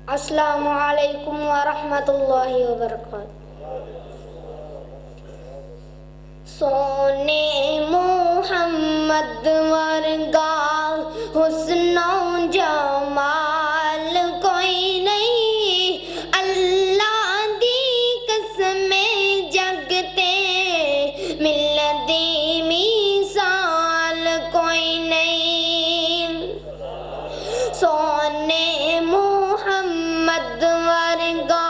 अस्सलामु अलैकुम व रहमतुल्लाहि व बरकातुहू। सोने मोहम्मद वर्गा हुस्नो जमाल कोई नहीं, अल्लाह दी कसम जगते मिलदी मिसाल कोई नहीं। सोने मोहम्मद वर्गा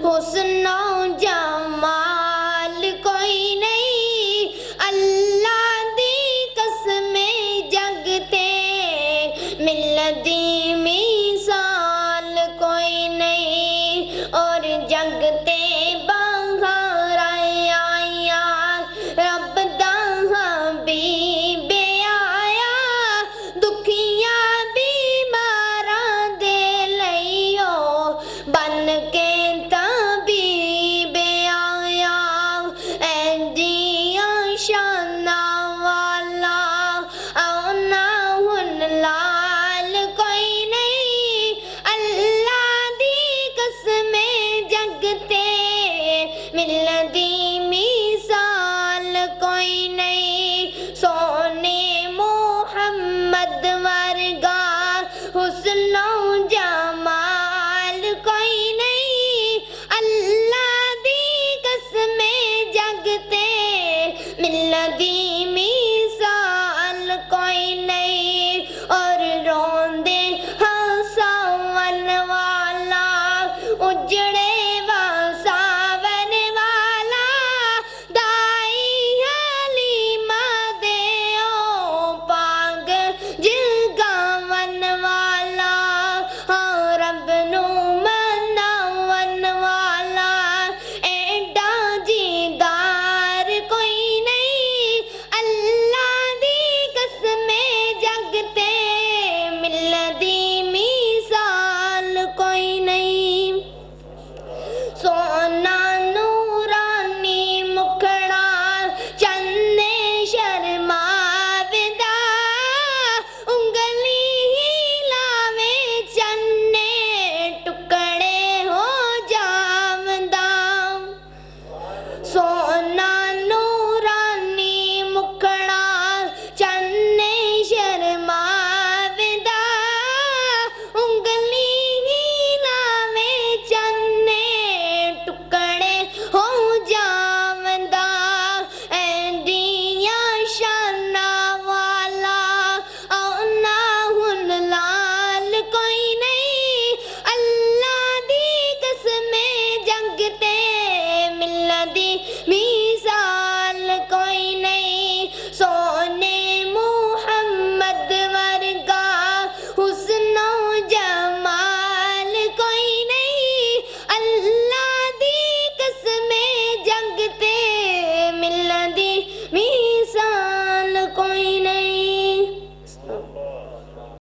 हुस्नो जमाल कोई नहीं, अल्लाह दी कसम जगते मिलदी मिसाल कोई नहीं। और जगते